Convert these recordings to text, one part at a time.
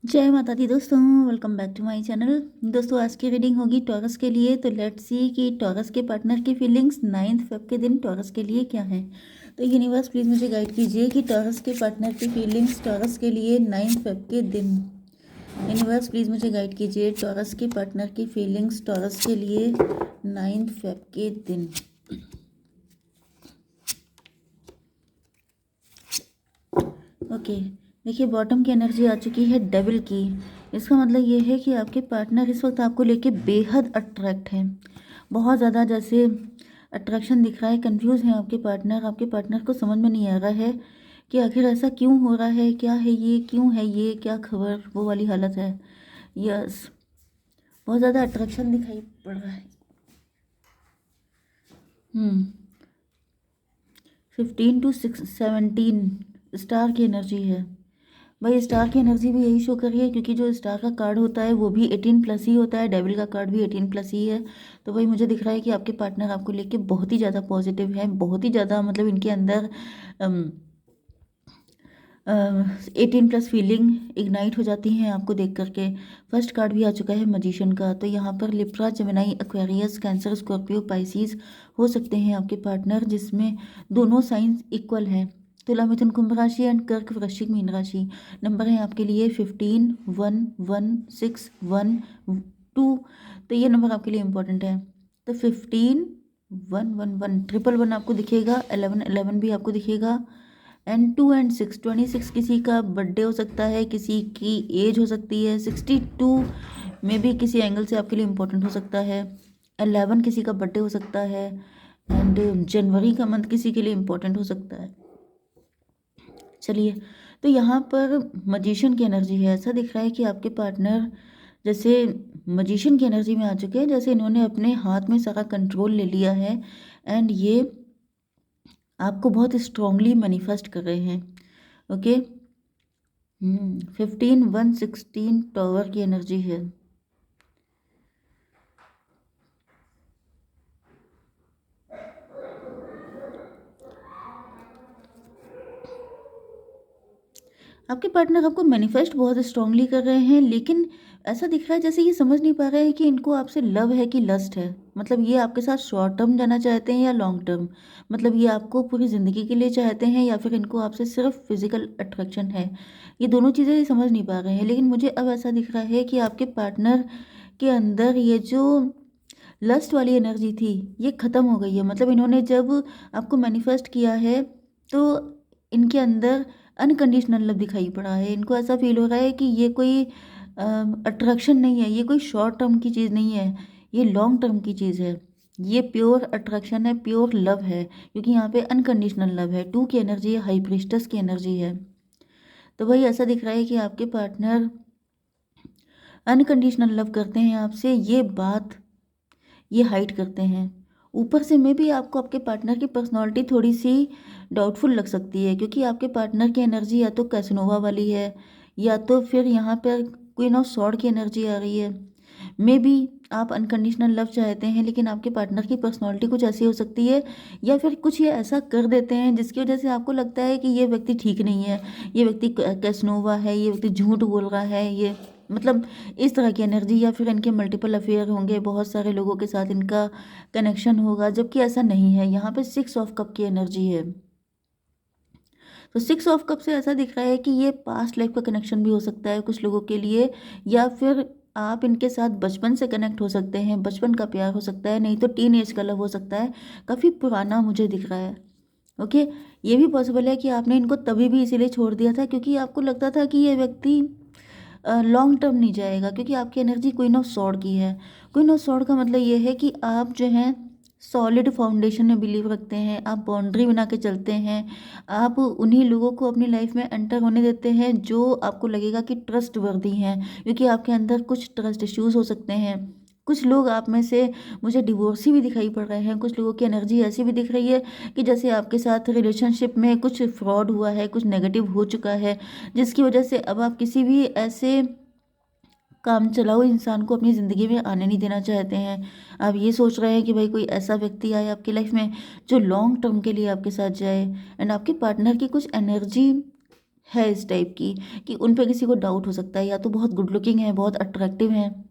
जय माता दी दोस्तों, welcome back to my channel. दोस्तों आज की रीडिंग होगी टॉरस के लिए। तो लेट्स सी कि टॉरस के पार्टनर की फीलिंग्स 9 फेब के दिन टॉरस के लिए क्या है। तो यूनिवर्स प्लीज़ मुझे गाइड कीजिए कि टॉरस के पार्टनर की फीलिंग्स टॉरस के लिए 9 फेब के दिन। यूनिवर्स प्लीज़ मुझे गाइड कीजिए टॉरस के पार्टनर की फीलिंग्स टॉरस के लिए 9 फेब के दिन। ओके, देखिए बॉटम की एनर्जी आ चुकी है डेविल की। इसका मतलब ये है कि आपके पार्टनर इस वक्त आपको लेके बेहद अट्रैक्ट हैं, बहुत ज़्यादा जैसे अट्रैक्शन दिख रहा है। कंफ्यूज है आपके पार्टनर को समझ में नहीं आ रहा है कि आखिर ऐसा क्यों हो रहा है, क्या है ये, क्यों है ये, क्या खबर, वो वाली हालत है। यस, बहुत ज़्यादा अट्रैक्शन दिखाई पड़ रहा है। 15 to 17 स्टार की एनर्जी है। भाई स्टार की एनर्जी भी यही शो कर रही है, क्योंकि जो स्टार का कार्ड होता है वो भी 18+ ही होता है, डेविल का कार्ड भी 18+ ही है। तो भाई मुझे दिख रहा है कि आपके पार्टनर आपको लेके बहुत ही ज़्यादा पॉजिटिव है, बहुत ही ज़्यादा मतलब इनके अंदर 18+ फीलिंग इग्नाइट हो जाती हैं आपको देख करके। फर्स्ट कार्ड भी आ चुका है मजिशियन का। तो यहाँ पर Libra, Gemini, Aquarius, cancer, Scorpio, Pisces हो सकते हैं आपके पार्टनर, जिसमें दोनों साइंस इक्वल हैं। तुला, मिथुन, कुंभ राशि एंड कर्क, वृश्चिक, मीन राशि। नंबर है आपके लिए 15, 1, 1, 6, 1, 2। तो ये नंबर आपके लिए इम्पोर्टेंट है। तो 15, 1, 1, 1, 1, 1 आपको दिखेगा, 11, 11 भी आपको दिखेगा, एंड 2 एंड 6, 26 किसी का बर्थडे हो सकता है, किसी की एज हो सकती है। 62 में भी किसी एंगल से आपके लिए इम्पोर्टेंट हो सकता है। 11 किसी का बर्थडे हो सकता है, एंड जनवरी का मंथ किसी के लिए इम्पोर्टेंट हो सकता है। चलिए, तो यहाँ पर मजिशियन की एनर्जी है। ऐसा दिख रहा है कि आपके पार्टनर जैसे मजिशियन की एनर्जी में आ चुके हैं, जैसे इन्होंने अपने हाथ में सारा कंट्रोल ले लिया है, एंड ये आपको बहुत स्ट्रांगली मैनिफेस्ट कर रहे हैं। ओके। 15, 1, 16 टावर की एनर्जी है। आपके पार्टनर आपको मैनिफेस्ट बहुत स्ट्रांगली कर रहे हैं, लेकिन ऐसा दिख रहा है जैसे ये समझ नहीं पा रहे हैं कि इनको आपसे लव है कि लस्ट है। मतलब ये आपके साथ शॉर्ट टर्म जाना चाहते हैं या लॉन्ग टर्म। मतलब ये आपको पूरी ज़िंदगी के लिए चाहते हैं, या फिर इनको आपसे सिर्फ फिजिकल अट्रैक्शन है। ये दोनों चीज़ें ये समझ नहीं पा रहे हैं। लेकिन मुझे अब ऐसा दिख रहा है कि आपके पार्टनर के अंदर ये जो लस्ट वाली एनर्जी थी ये ख़त्म हो गई है। मतलब इन्होंने जब आपको मैनिफेस्ट किया है तो इनके अंदर अनकंडीशनल लव दिखाई पड़ा है। इनको ऐसा फील हो रहा है कि ये कोई अट्रैक्शन नहीं है, ये कोई शॉर्ट टर्म की चीज़ नहीं है, ये लॉन्ग टर्म की चीज़ है। ये प्योर अट्रैक्शन है, प्योर लव है, क्योंकि यहाँ पे अनकंडीशनल लव है। 2 की एनर्जी है, हाई प्रीस्टस की एनर्जी है। तो भाई ऐसा दिख रहा है कि आपके पार्टनर अनकंडीशनल लव करते हैं आपसे, ये बात ये हाइड करते हैं। ऊपर से मे भी आपको आपके पार्टनर की पर्सनालिटी थोड़ी सी डाउटफुल लग सकती है, क्योंकि आपके पार्टनर की एनर्जी या तो कैसनोवा वाली है, या तो फिर यहाँ पर क्वीन ऑफ सॉर्ड की एनर्जी आ रही है। मे बी आप अनकंडीशनल लव चाहते हैं, लेकिन आपके पार्टनर की पर्सनालिटी कुछ ऐसी हो सकती है, या फिर कुछ ये ऐसा कर देते हैं जिसकी वजह से आपको लगता है कि ये व्यक्ति ठीक नहीं है, ये व्यक्ति कैसनोवा है, ये व्यक्ति झूठ बोल रहा है, ये मतलब इस तरह की एनर्जी। या फिर इनके मल्टीपल अफेयर होंगे, बहुत सारे लोगों के साथ इनका कनेक्शन होगा, जबकि ऐसा नहीं है। यहाँ पे 6 ऑफ कप की एनर्जी है। तो 6 ऑफ कप से ऐसा दिख रहा है कि ये पास्ट लाइफ का कनेक्शन भी हो सकता है कुछ लोगों के लिए, या फिर आप इनके साथ बचपन से कनेक्ट हो सकते हैं, बचपन का प्यार हो सकता है, नहीं तो टीन एज का लव हो सकता है, काफ़ी पुराना मुझे दिख रहा है। ओके, ये भी पॉसिबल है कि आपने इनको तभी भी इसीलिए छोड़ दिया था क्योंकि आपको लगता था कि ये व्यक्ति लॉन्ग टर्म नहीं जाएगा, क्योंकि आपकी एनर्जी क्वीन ऑफ सॉर्ड की है। क्वीन ऑफ सॉर्ड का मतलब ये है कि आप जो हैं सॉलिड फाउंडेशन में बिलीव रखते हैं, आप बाउंड्री बना के चलते हैं, आप उन्हीं लोगों को अपनी लाइफ में एंटर होने देते हैं जो आपको लगेगा कि ट्रस्ट वर्दी हैं, क्योंकि आपके अंदर कुछ ट्रस्ट इश्यूज हो सकते हैं। कुछ लोग आप में से मुझे डिवोर्सी भी दिखाई पड़ रहे हैं। कुछ लोगों की एनर्जी ऐसी भी दिख रही है कि जैसे आपके साथ रिलेशनशिप में कुछ फ्रॉड हुआ है, कुछ नेगेटिव हो चुका है, जिसकी वजह से अब आप किसी भी ऐसे काम चलाओ इंसान को अपनी ज़िंदगी में आने नहीं देना चाहते हैं। आप ये सोच रहे हैं कि भाई कोई ऐसा व्यक्ति आए आपकी लाइफ में जो लॉन्ग टर्म के लिए आपके साथ जाए, एंड आपके पार्टनर की कुछ एनर्जी है इस टाइप की कि उन पे किसी को डाउट हो सकता है, या तो बहुत गुड लुकिंग है, बहुत अट्रैक्टिव हैं,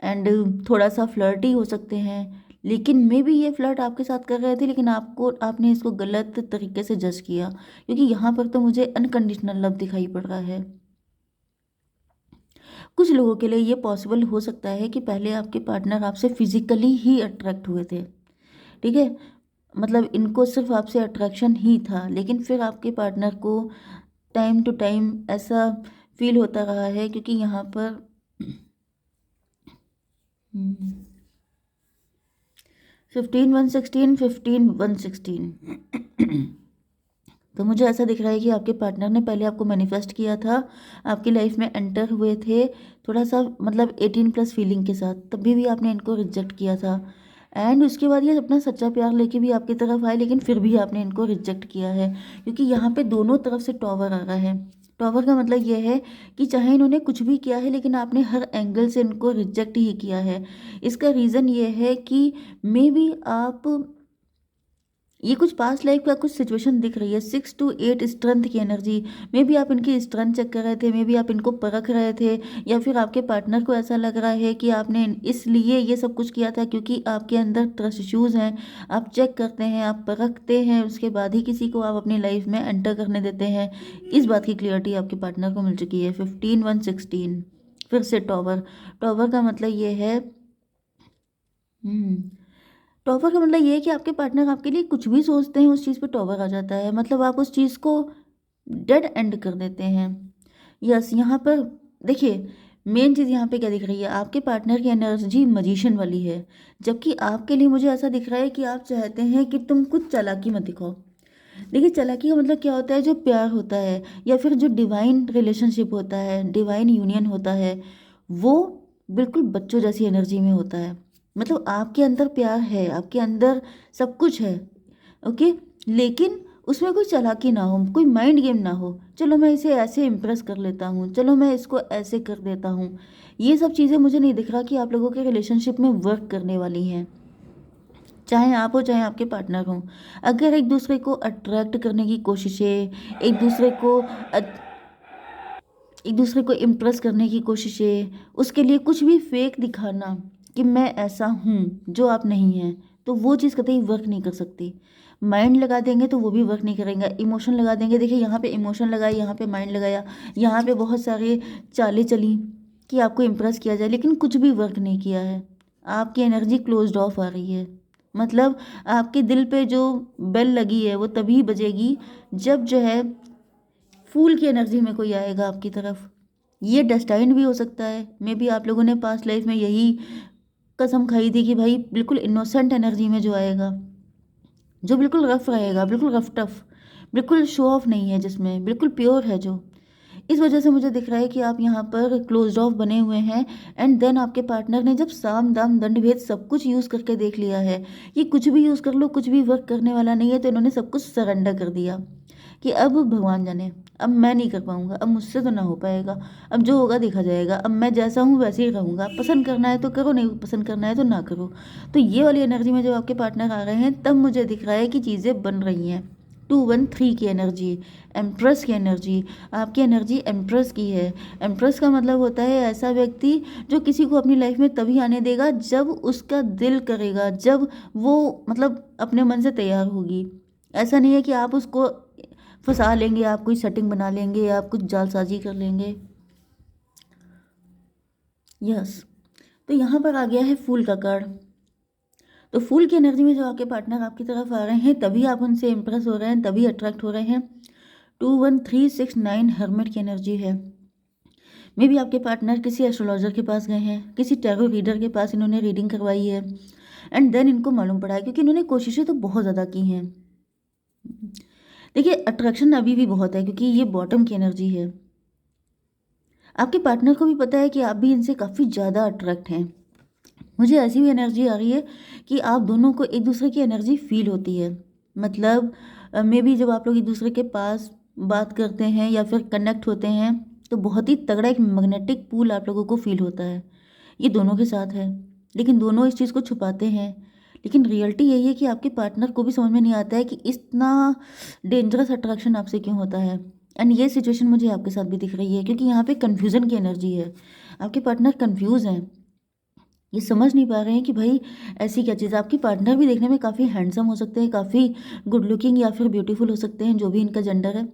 एंड थोड़ा सा फ्लर्टी हो सकते हैं, लेकिन मे बी ये फ्लर्ट आपके साथ कर रहे थे, लेकिन आपने इसको गलत तरीके से जज किया, क्योंकि यहाँ पर तो मुझे अनकंडीशनल लव दिखाई पड़ रहा है। कुछ लोगों के लिए ये पॉसिबल हो सकता है कि पहले आपके पार्टनर आपसे फिजिकली ही अट्रैक्ट हुए थे, ठीक है, मतलब इनको सिर्फ आपसे अट्रैक्शन ही था, लेकिन फिर आपके पार्टनर को टाइम टू टाइम ऐसा फील होता रहा है, क्योंकि यहाँ पर 15 1 16 15 1 16 तो मुझे ऐसा दिख रहा है कि आपके पार्टनर ने पहले आपको मैनिफेस्ट किया था, आपकी लाइफ में एंटर हुए थे थोड़ा सा मतलब 18+ फीलिंग के साथ, तभी भी आपने इनको रिजेक्ट किया था, एंड उसके बाद ये अपना सच्चा प्यार लेके भी आपकी तरफ आए, लेकिन फिर भी आपने इनको रिजेक्ट किया है, क्योंकि यहाँ पे दोनों तरफ से टॉवर आ रहा है। टॉवर का मतलब ये है कि चाहे इन्होंने कुछ भी किया है, लेकिन आपने हर एंगल से इनको रिजेक्ट ही किया है। इसका रीज़न ये है कि मे बी आप, ये कुछ पास्ट लाइफ का कुछ सिचुएशन दिख रही है। 6 to 8 स्ट्रेंथ की एनर्जी, मे बी आप इनकी स्ट्रेंथ चेक कर रहे थे, मे बी आप इनको परख रहे थे, या फिर आपके पार्टनर को ऐसा लग रहा है कि आपने इसलिए ये सब कुछ किया था क्योंकि आपके अंदर ट्रस्ट इश्यूज़ हैं। आप चेक करते हैं, आप परखते हैं, उसके बाद ही किसी को आप अपनी लाइफ में एंटर करने देते हैं। इस बात की क्लियरिटी आपके पार्टनर को मिल चुकी है। 15 1 16 फिर से टॉवर। टॉवर का मतलब ये है, टॉवर का मतलब ये है कि आपके पार्टनर आपके लिए कुछ भी सोचते हैं, उस चीज़ पे टॉवर आ जाता है, मतलब आप उस चीज़ को डेड एंड कर देते हैं। यस, यहाँ पर देखिए, मेन चीज़ यहाँ पे क्या दिख रही है, आपके पार्टनर की एनर्जी मजिशियन वाली है, जबकि आपके लिए मुझे ऐसा दिख रहा है कि आप चाहते हैं कि तुम कुछ चालाकी मत दिखाओ। देखिए, चालाकी का मतलब क्या होता है, जो प्यार होता है या फिर जो डिवाइन रिलेशनशिप होता है, डिवाइन यूनियन होता है, वो बिल्कुल बच्चों जैसी एनर्जी में होता है। मतलब आपके अंदर प्यार है, आपके अंदर सब कुछ है, ओके, लेकिन उसमें कोई चालाकी ना हो, कोई माइंड गेम ना हो, चलो मैं इसे ऐसे इम्प्रेस कर लेता हूँ, चलो मैं इसको ऐसे कर देता हूँ। ये सब चीज़ें मुझे नहीं दिख रहा कि आप लोगों के रिलेशनशिप में वर्क करने वाली हैं, चाहे आप हो चाहे आपके पार्टनर हो। अगर एक दूसरे को अट्रैक्ट करने की कोशिशें, एक दूसरे को एक दूसरे को इम्प्रेस करने की कोशिशें, उसके लिए कुछ भी फेक दिखाना कि मैं ऐसा हूँ जो आप नहीं हैं, तो वो चीज़ कतई वर्क नहीं कर सकती। माइंड लगा देंगे तो वो भी वर्क नहीं करेगा, इमोशन लगा देंगे, देखिए यहाँ पे इमोशन लगाया, यहाँ पे माइंड लगाया, यहाँ पे बहुत सारे चालें चली कि आपको इम्प्रेस किया जाए, लेकिन कुछ भी वर्क नहीं किया है। आपकी एनर्जी क्लोज्ड ऑफ आ रही है, मतलब आपके दिल पे जो बेल लगी है वो तभी बजेगी जब जो है फूल की एनर्जी में कोई आएगा आपकी तरफ। ये डेस्टाइन्ड भी हो सकता है, मे बी आप लोगों ने पास्ट लाइफ में यही कसम खाई थी कि भाई बिल्कुल इनोसेंट एनर्जी में जो आएगा, जो बिल्कुल रफ रहेगा, बिल्कुल रफ टफ, बिल्कुल शो ऑफ नहीं है, जिसमें बिल्कुल प्योर है जो। इस वजह से मुझे दिख रहा है कि आप यहाँ पर क्लोज्ड ऑफ बने हुए हैं, एंड देन आपके पार्टनर ने जब साम दाम दंड भेद सब कुछ यूज़ करके देख लिया है कि कुछ भी यूज़ कर लो, कुछ भी वर्क करने वाला नहीं है, तो इन्होंने सब कुछ सरेंडर कर दिया कि अब भगवान जाने, अब मैं नहीं कर पाऊंगा, अब मुझसे तो ना हो पाएगा, अब जो होगा देखा जाएगा, अब मैं जैसा हूँ वैसे ही रहूँगा, पसंद करना है तो करो, नहीं पसंद करना है तो ना करो। तो ये वाली एनर्जी में जब आपके पार्टनर आ रहे हैं, तब मुझे दिख रहा है कि चीज़ें बन रही हैं। 2 1 3 की एनर्जी, एम्प्रेस की एनर्जी, आपकी एनर्जी एम्प्रेस की है। एम्प्रेस का मतलब होता है ऐसा व्यक्ति जो किसी को अपनी लाइफ में तभी आने देगा जब उसका दिल करेगा, जब वो मतलब अपने मन से तैयार होगी। ऐसा नहीं है कि आप उसको फंसा लेंगे, आप कोई सेटिंग बना लेंगे, आप कुछ जालसाजी कर लेंगे। यस, तो यहाँ पर आ गया है फूल का कार्ड। तो फूल की एनर्जी में जो आपके पार्टनर आपकी तरफ आ रहे हैं, तभी आप उनसे इम्प्रेस हो रहे हैं, तभी अट्रैक्ट हो रहे हैं। 2 1 3 6 9 हर्मिट की एनर्जी है। मे बी आपके पार्टनर किसी एस्ट्रोलॉजर के पास गए हैं, किसी टैरो रीडर के पास इन्होंने रीडिंग करवाई है, एंड देन इनको मालूम पड़ा है, क्योंकि इन्होंने कोशिशें तो बहुत ज़्यादा की हैं। देखिए, अट्रैक्शन अभी भी बहुत है, क्योंकि ये बॉटम की एनर्जी है। आपके पार्टनर को भी पता है कि आप भी इनसे काफ़ी ज़्यादा अट्रैक्ट हैं। मुझे ऐसी भी एनर्जी आ रही है कि आप दोनों को एक दूसरे की एनर्जी फील होती है, मतलब मे बी जब आप लोग एक दूसरे के पास बात करते हैं या फिर कनेक्ट होते हैं, तो बहुत ही तगड़ा एक मैग्नेटिक पूल आप लोगों को फील होता है। ये दोनों के साथ है, लेकिन दोनों इस चीज़ को छुपाते हैं। लेकिन रियलिटी यही है कि आपके पार्टनर को भी समझ में नहीं आता है कि इतना डेंजरस अट्रैक्शन आपसे क्यों होता है। एंड ये सिचुएशन मुझे आपके साथ भी दिख रही है, क्योंकि यहाँ पे कन्फ्यूज़न की एनर्जी है। आपके पार्टनर कन्फ्यूज़ हैं, ये समझ नहीं पा रहे हैं कि भाई ऐसी क्या चीज़ है। आपकी पार्टनर भी देखने में काफ़ी हैंडसम हो सकते हैं, काफ़ी गुड लुकिंग या फिर ब्यूटीफुल हो सकते हैं, जो भी इनका जेंडर है।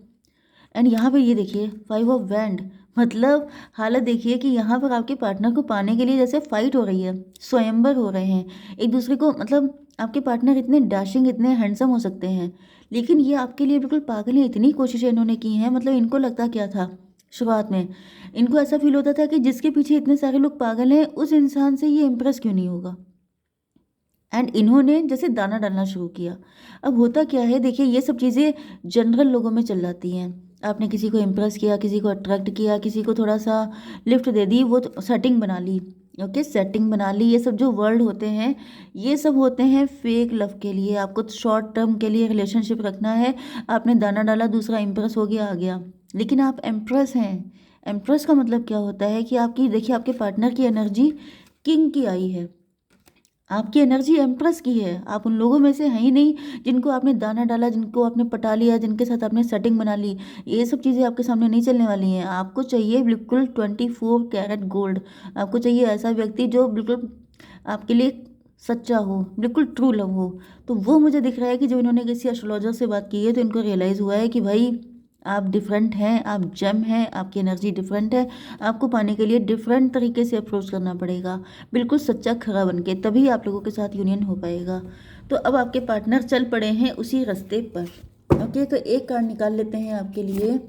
एंड यहाँ पे ये देखिए 5 ऑफ वैंड, मतलब हालत देखिए कि यहाँ पर आपके पार्टनर को पाने के लिए जैसे फाइट हो रही है, स्वयंवर हो रहे हैं एक दूसरे को। मतलब आपके पार्टनर इतने डैशिंग, इतने हैंडसम हो सकते हैं, लेकिन ये आपके लिए बिल्कुल पागल है। इतनी कोशिशें इन्होंने की हैं, मतलब इनको लगता क्या था शुरुआत में, इनको ऐसा फील होता था कि जिसके पीछे इतने सारे लोग पागल हैं, उस इंसान से ये इम्प्रेस क्यों नहीं होगा। एंड इन्होंने जैसे दाना डालना शुरू किया। अब होता क्या है, देखिए ये सब चीज़ें जनरल लोगों में चल जाती हैं। आपने किसी को इम्प्रेस किया, किसी को अट्रैक्ट किया, किसी को थोड़ा सा लिफ्ट दे दी, वो तो सेटिंग बना ली। ओके, सेटिंग बना ली। ये सब जो वर्ड होते हैं, ये सब होते हैं फेक लव के लिए। आपको शॉर्ट टर्म के लिए रिलेशनशिप रखना है। आपने दाना डाला, दूसरा इम्प्रेस हो गया, आ गया, लेकिन आप एम्प्रेस हैं। एम्प्रेस का मतलब क्या होता है कि आपकी देखिए आपके पार्टनर की एनर्जी किंग की आई है, आपकी एनर्जी एम्प्रेस की है। आप उन लोगों में से हैं ही नहीं जिनको आपने दाना डाला, जिनको आपने पटा लिया, जिनके साथ आपने सेटिंग बना ली। ये सब चीज़ें आपके सामने नहीं चलने वाली हैं। आपको चाहिए बिल्कुल 24 कैरेट गोल्ड। आपको चाहिए ऐसा व्यक्ति जो बिल्कुल आपके लिए सच्चा हो, बिल्कुल ट्रू लव हो। तो वो मुझे दिख रहा है कि जब इन्होंने किसी एस्ट्रोलॉजर से बात की है, तो इनको रियलाइज़ हुआ है कि भाई आप डिफरेंट हैं, आप जेम हैं, आपकी एनर्जी डिफरेंट है। आपको पाने के लिए डिफरेंट तरीके से अप्रोच करना पड़ेगा, बिल्कुल सच्चा खरा बन के, तभी आप लोगों के साथ यूनियन हो पाएगा। तो अब आपके पार्टनर चल पड़े हैं उसी रास्ते पर। ओके, तो एक कार्ड निकाल लेते हैं आपके लिए,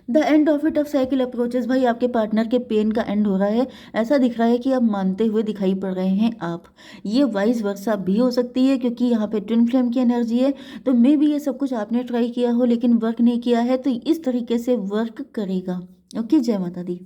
the end of it of cycle approaches. भाई आपके पार्टनर के पेन का एंड हो रहा है। ऐसा दिख रहा है कि आप मानते हुए दिखाई पड़ रहे हैं आप। ये वाइस वर्सा भी हो सकती है, क्योंकि यहाँ पे ट्विन फ्लेम की एनर्जी है। तो मे भी ये सब कुछ आपने ट्राई किया हो लेकिन वर्क नहीं किया है, तो इस तरीके से वर्क करेगा। ओके, जय माता दी।